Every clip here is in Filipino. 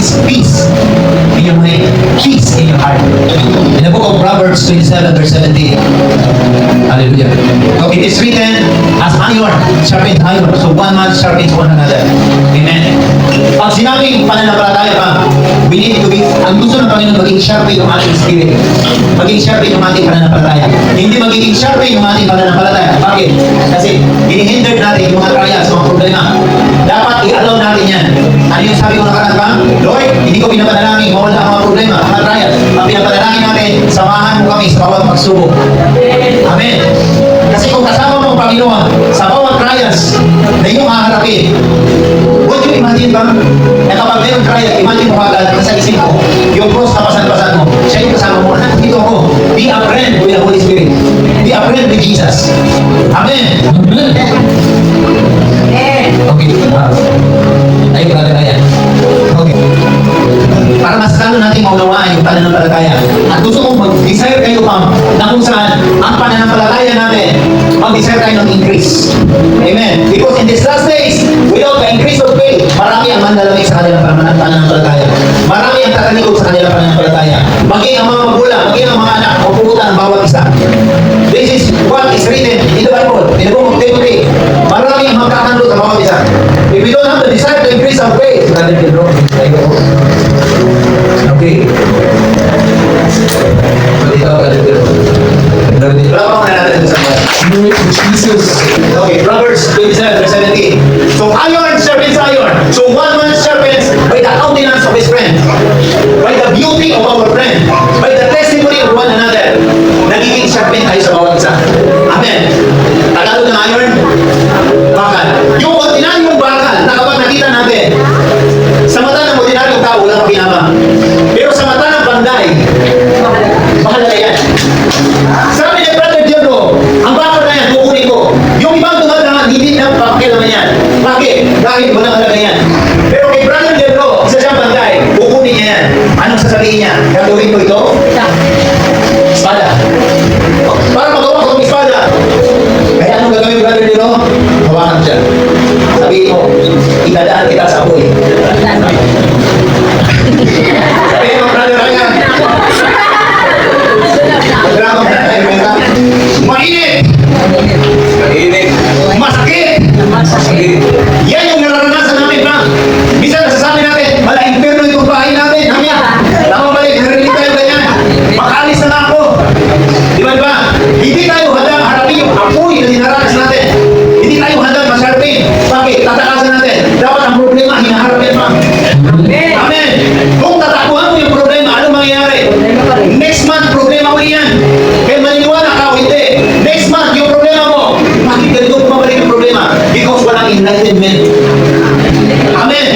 is peace in your mind, peace in your heart. In the book of Proverbs 27 verse 17. Hallelujah. So it is written, as iron sharpens iron, so one man sharpens one another. Amen. Pag sinabing pananampalataya ka, we need to be, ang gusto ng Panginoon, maging sharpen yung ating spirit. Maging sharpen yung ating pananampalataya. Hindi magiging sharpen yung ating pananampalataya. Bakit? Kasi hinihindered natin yung mga trials, mga problema. Dapat i-allow natin yan. Ano yung sabi ko nakaraan ba? Lord, hindi ko pinapanalangin, mawala ang mga problema, mga trials. Ang pinapanalangin natin, samahan mo kami sa bawat pagsubok. Amen. Kasi kung kasama mo ang Panginoon sa bawat trials na iyong haharapin, would you imagine ba? Na kapag mayroong trial, imagine mo agad sa isip ko, yung cross na pasan-pasan mo, siya yung kasama mo, dito ako. Be a friend with the Holy Spirit. Be a friend with Jesus. Amen. Okay. Ay, brother Ryan. Okay. Para mas lalo natin maunawaan yung pananampalataya. At gusto kong mag-desire kayo pa na kung saan ang pananampalataya natin, mag-desire tayo ng increase. Amen. Because in these last days, without the increase of faith, marami ang mandalamig sa kanilang pananampalataya. Marami ang tatalikod sa kanilang pananampalataya. Maging ang mga magulang, maging ang mga anak, mapuputan ang bawat isa. This is what is written in the Bible, in the book of Timothy. Marami ang magkakandot sa bawat isa. If we don't have the desire to increase our faith, Brother Pedro, okay. Okay, Proverbs 27 verse 17. So iron sharpens iron. So one man sharpens by the countenance of his friend, by the beauty of our friend, by the testimony of one another. Nagiging sharpen tayo sa bawat isa. Amen. Tagalog ng iron, bakal. Yung ordinaryong bakal na kapag nakita natin, sa mata ng ordinaryong tao, walang pinama. Pero sa mata ng panday, mahalaga yan. Sabi ni Brother Diablo, ang bakal na yan, kukunin ko. Yung ibang dumadaan, hindi na papakilaman yan. Bakit? Dahil walang halaga yan. Pero kay Brother Diablo, isa siyang panday, kukunin niya yan. Anong sasabihin niya? Gagawin ko ito? Espada. Para magawa ko ng espada. Kaya anong gagawin, Brother Diablo? Hawakan siya. Sabihin mo, itadaan kita sa apoy. Sabihin mo, Brother Ryan. Mainit! Mainit! Masakit! Masakit! Yan yung nararanasan namin, pa. Minsan nasasabi natin, wala impyerno itong bahay natin. Hamya! Nakabalik, narinig tayo ganyan. Makaalis na ako. Di ba? Hindi tayo handang harapin yung apoy na dinaranas natin. Hindi tayo handang masarapin. Bakit? Tatakasan natin. Dapat ang problema, hinaharapin pa. Amen! Kung tatakuhan mo yung problema, ano mangyayari? Next month, problema mo yan. Kaya maniniwala ka o hindi. Next month, yung problema mo, bakit ganito pumabalik ang problema? Because walang enlightenment. Amen.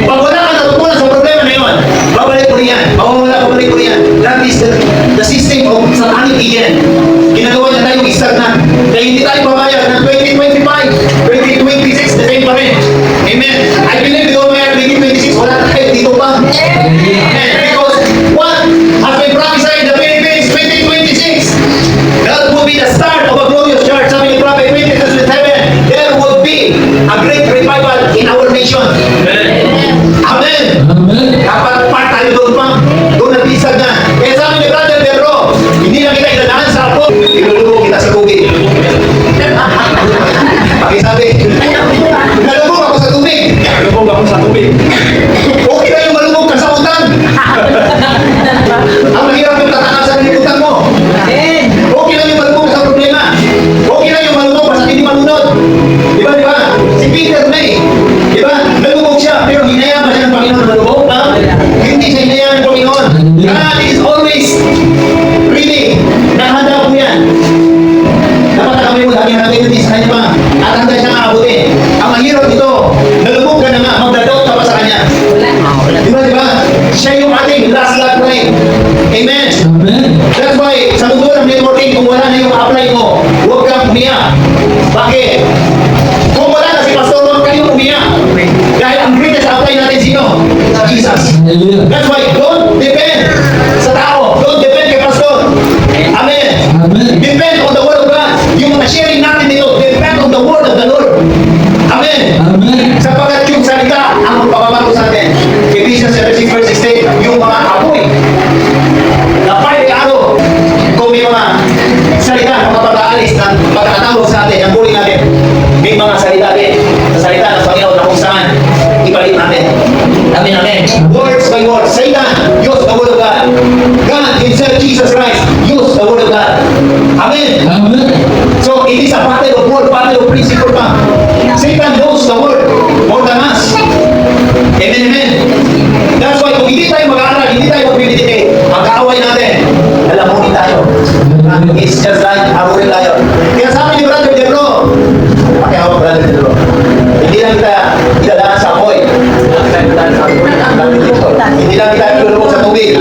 Pag wala ka natutunan sa problema na yun, babalik ko riyan. Babalik ko riyan. That is the system of satanic Eden. Ginagawa niya tayong stagnant. Kaya hindi tayo babayag ng 2025, 2026, the same pa rin. Amen. I believe ito may 2026, wala na kayo dito pa. Amen. Because what has been prophesied in the Philippines 2026, that will be the start of a glorious church. Sabi ni Prophet 2027, there will be a great revival in our nation. Amen. Dapat part tayo doon pa. Doon natisag na. Kaya sabi ni Brother Pedro, hindi na kita idadaan sa ako. Ilulubo kita sa tubig. Pakisabi, nalubog ako sa tubig. Nalubog ako sa tubig. Okay na yung malubog ka sa utang. Ang mahirap yung tatakasan ng utang mo. Okay na yung malubog sa problema. Okay na yung malubog sa hindi malunod. Di ba? Si Peter May, di ba? Nalubog siya, pero hinayaan ba siya ng Panginoon na malubog? Hindi siya hinayaan ng Panginoon. God is always ready. Nahanda po yan. Dapat kami mo lagi natin yung sa kanya pa. At handa siya maabutin. Ang mahirap ito, nalubog ka na nga, magdadaw ka pa sa kanya. Di ba? Siya yung ating last love line. Amen. That's why, sa mundo ng networking, kung wala na yung apply mo, huwag kang umiyak. Bakit? Kung wala na si Pastor, huwag kayong umiyak. Dahil ang greatest apply natin sino? Jesus. That's why, don't depend sa tao. Don't depend kay Pastor. Amen. Depend on the Word of God. Yung mga sharing natin dito, depend on the Word of the Lord. Amen. Sapagkat yung salita ang magpapabago sa atin. Ephesians Revelation chapter 6 verse 16, yung mga apoy na fire araw, kung may mga salita, mga pag-aalis ng pagkatawag sa atin, ang buling natin, may mga salita din, sa salita ng Panginoon na kung saan ipalit natin. Amen, amen. Words by words. Satan, use the word of God. God himself, Jesus Christ, use the word of God. Amen. Amen. So, it is a battle of word, battle of principle pa. Satan knows the word more than us. Amen, amen. That's why kung hindi tayo mag-aaral, hindi tayo mag-meditate, mag-aaway natin, lalamunin tayo. It's just like amunin tayo. Kaya sabi ni Brother Debro, pakihawa Brother Debro, hindi lang kita idadaan sa apoy. Hindi lang kita ilulubog sa tubig.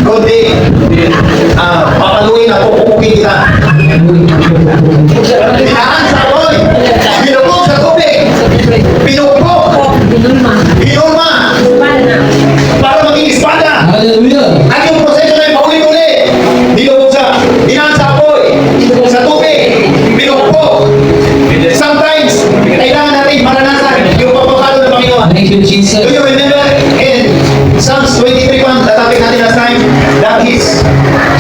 Kundi, papaluin at pupukin kita. Dinaan sa apoy, binubog sa tubig, pinupok, binulma, para maging espada. Hallelujah. At yung proseso na yung paulit-ulit, dinubog dinaan sa apoy, sa tubig, binupok. Sometimes, kailangan natin maranasan yung pagpapalo ng Panginoon. Thank you, Do Jesus. you remember in Psalms 23:1, the topic natin last time, that his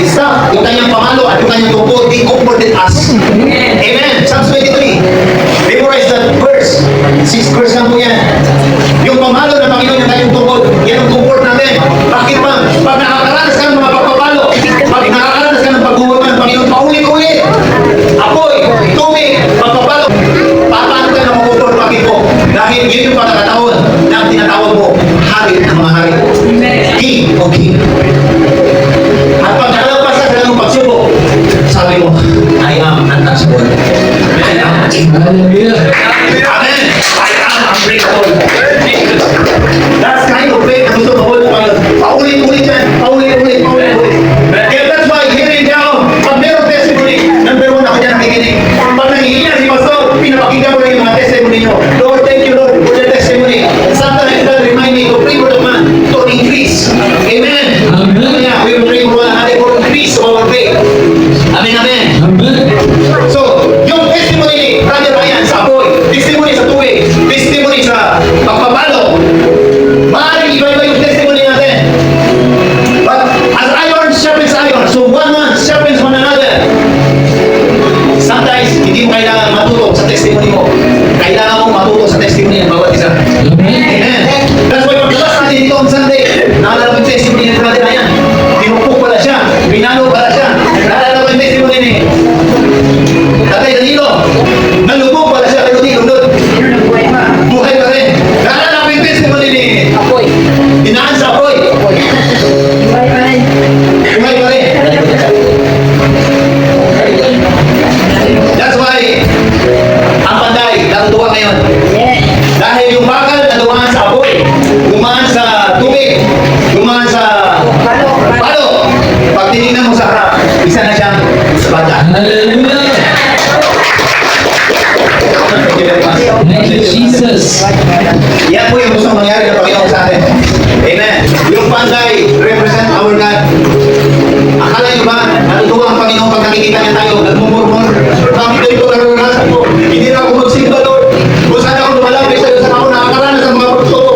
staff, yung kanyang pamalo at yung kanyang tungkol, they comforted us. Amen. Psalms 23. Memorize that verse. 6 verse lang po yan. Yung pamalo ng Panginoon, yung kanyang tungkol, yan ang comfort natin. Bakit ba? Pag nakakaranas ka ng mga pagpapalo, pag nakakaranas ka ng paghuhulman ng Panginoon, paulit-ulit. Apoy, tubig, pagpapalo. Paano ka na makutor bakit po? Dahil yun yung pagkakataon na tinatawag mo, hari ng mga hari. King o king. At pag nakalagpas ka sa ganung pagsubok, sabi mo, I am untouchable. I am Hallelujah. Amen. I am unbreakable. That's kind of faith na gusto mahul ng Panginoon. Paulit-ulit yan. Paulit-ulit. Paulit-ulit. Kaya that's why, hearing niyo, pag meron testimony, number 1 ako dyan nakikinig. Pag nangihingi na si Pastor, pinapakinggan ko lang yung mga testimony niyo. Lord, thank you Lord for the testimony. Sometimes that remind me to pray for the man to increase. Amen. Amen. Yeah, we will pray for one another for increase of our faith. Amen, amen. Amen. So, yung testimony ni Brother Ryan sa apoy, testimony sa tubig, testimony sa pagpapalo, maaaring iba-iba yung testimony natin. But as iron sharpens iron, so one man sharpens one another. Sometimes, hindi mo kailangan matuto sa testimony mo. Kailangan mo matuto sa testimony ng bawat isa. Amen. That's why pagkakas natin dito on Sunday, naalala mo yung testimony ni Brother Ryan. Tinupok pala siya, pinalo pala siya. Naalala mo yung testimony ni Tatay Danilo. Nalubog pala siya, pero di lulod. Buhay pa rin. Naalala mo yung testimony ni Apoy. Dinaan sa apoy. Buhay pa rin. Buhay pa rin. That's why, ang panday, natutuwa ngayon. Yeah. Dahil yung bakal na dumaan sa apoy, dumaan sa tubig, dumaan sa palo, pag tinignan mo sa harap, isa na siyang espada. Hallelujah. Thank you, Jesus. Yan po yung gusto mangyari ng Panginoon sa atin. Amen. Yung panday represent our God. Akala nyo ba, natutuwa ang Panginoon pag nakikita niya tayo, nagmumurmur, bakit ito naranasan ko? Hindi na ako magsimba, Lord. Kung saan ako lumalapit sa'yo, saan ako nakakaranas ng mga pagsuko.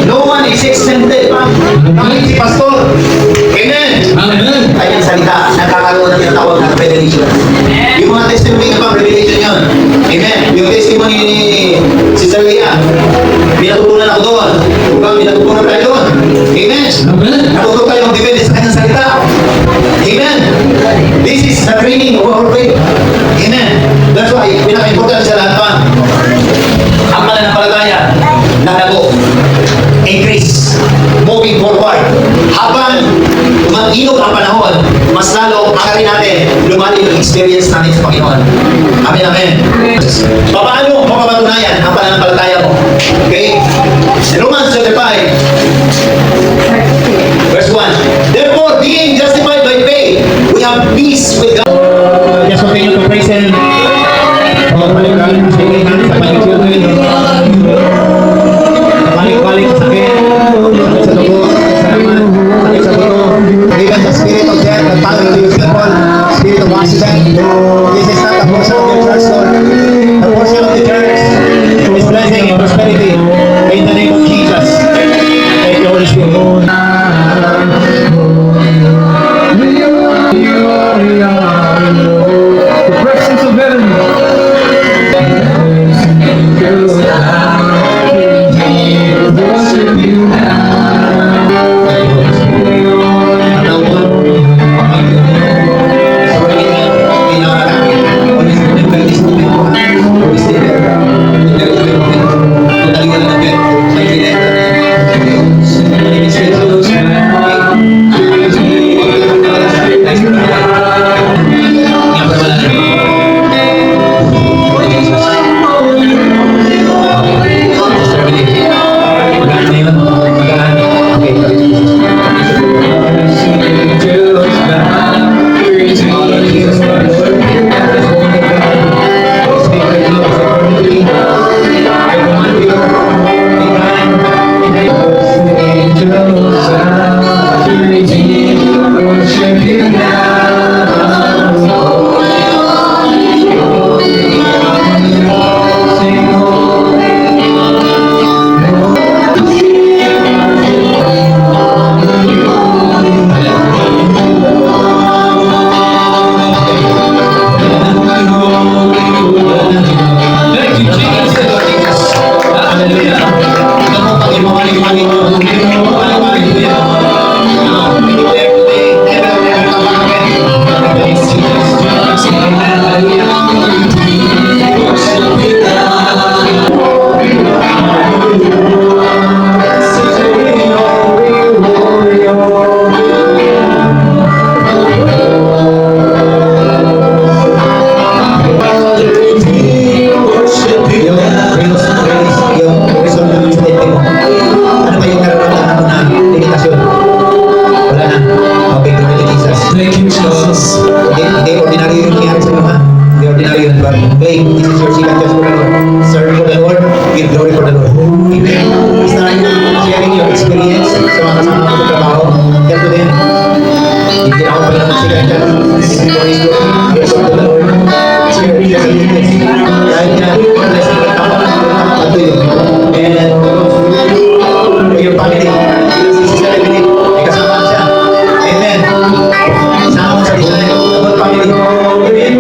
No one is exempted, ma'am. Nakit si Pastor. Amen. Amen. Kanyang salita, nakakaroon ng tinatawag na revelation. Yung mga testimony nga pang revelation yun. Amen. Yung testimony ni Sister Leah, binatutunan ako doon. Kung binatutunan tayo doon. Amen. Amen. Natuto tayo mag-depende sa kanyang salita. Amen. This is the training of our faith. Amen. That's why, pinaka-important sa lahat pa. Ang mananampalataya, lalago. Increase. Moving forward. Habang mag-inog ang panahon, mas lalo akarin natin lumalim yung experience natin sa Panginoon. Amen, amen. Paano mapapatunayan ang pananampalataya mo? Okay? Romans chapter 5, verse 1. Therefore, being justified by faith, we have peace with God. Just continue to praise Him. Balik-balik sa sakit, sakit sa dugo, sakit sa buto, even the spirit of death that follows you people, spirit of accident. This is not the portion of the church, Lord. The portion of the church is blessing and prosperity. your seat and just for the Lord. Serve for the Lord, give glory for the Lord. Amen. Start sharing your experience sa mga kasama ko sa trabaho. Yan po din. Hindi ako pala ng sigat dyan. For His glory, give glory to the Lord. Share your experience. Kahit na, blessing ka tama to you. And for your family, si Celebrity, may kasama siya. Amen. Sama mo sa Disney. About family. Amen.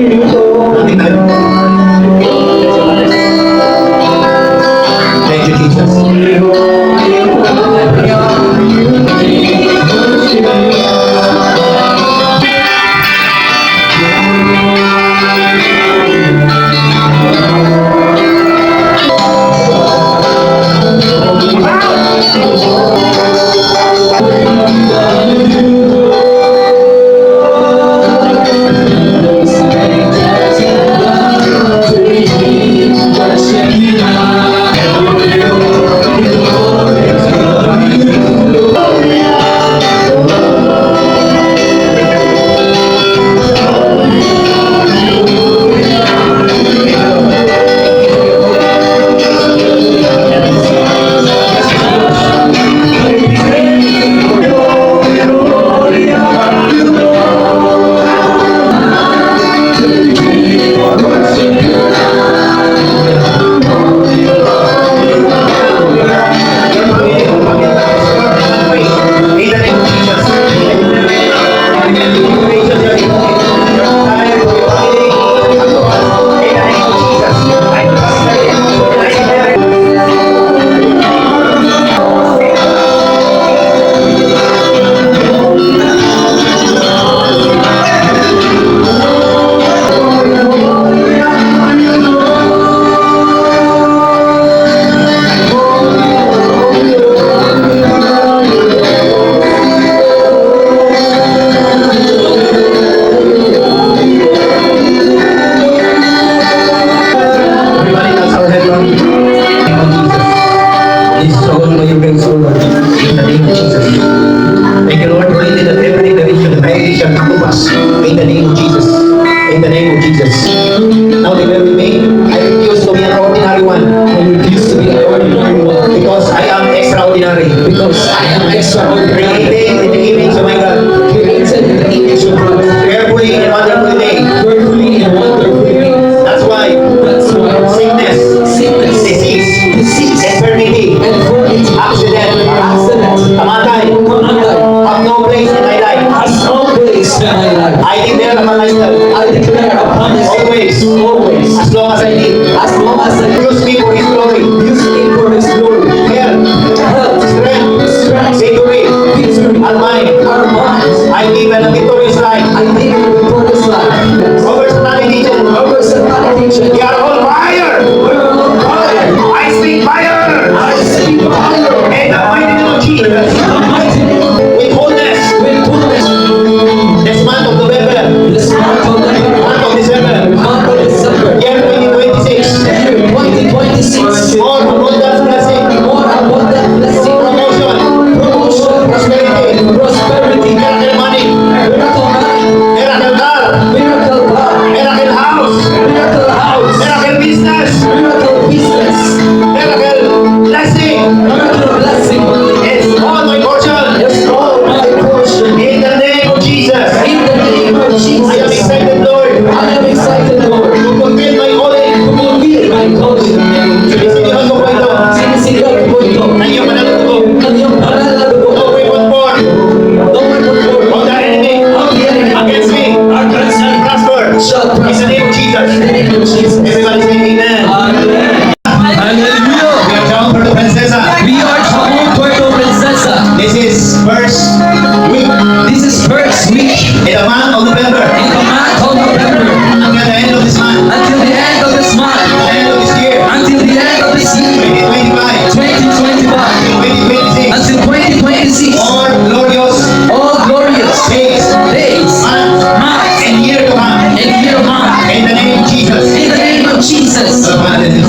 Ating tayo. Thank you, Jesus. Everybody that's our head on. In the name of Jesus. This is all by your grace, O Lord. In the name of Jesus. Thank you, Lord, for leading that every declaration that I shall come to pass. In the name of Jesus. In the name of Jesus. Now declare with me, I refuse to be an ordinary one. I refuse to be an ordinary one. Because I am extraordinary. Because I am extraordinary. Created in the image of my God. Created in the image of God. Fearfully and wonderfully made. Wonderfully and wonderfully made. That's why That's why sickness, sickness, disease, disease, infirmity, infirmity, accident, kamatay, have no place in my life. has no place in my life. I declare upon myself, I declare upon this always, as long as I live, as long as I use me for His glory, use me for His glory, health, strength, victory, are mine. are mine. I live a victorious life. I live a victorious life. Over satanic legion, Over satanic legion, we are on fire. we're on fire. I speak fire. I see fire. In the mighty name of Jesus. The mighty name of With wholeness, goodness. this month of November, This month of November, month of December, month of December, year 2026, year 2026, more abundant blessing, more abundant blessing, promotion, promotion, prosperity, prosperity, miracle money, miracle money, miracle car, miracle car, miracle house, miracle house, miracle business, miracle business, miracle blessing. miracle blessing. It's all my portion. It's all my portion. In the name of Jesus. In the name of I am Jesus, excited, Lord, I am excited, Lord, to fulfill my calling. to fulfill my calling. Sinisigahan ko po ito Sinisigaw ko ito. na iyong manalugtog. Ang iyong banal na dugo. No weapon formed No weapon formed of the enemy of the enemy against me shall prosper. shall In the prosper. name of Jesus. In the name of Jesus. Everybody say amen. Amen. Hallelujah. We are John Puerto Princesa. We are Jamon Puerto Princesa. This is first week This is first week in the month of November. in the month of November Until the end of this month. until the end of this month, The end of this year. until the end of this year, 2025. 2025, 2026. until 2026. All glorious All glorious days, days, months, months, and year to come. and year month. In the name of Jesus. In the name of Jesus. Hallelujah.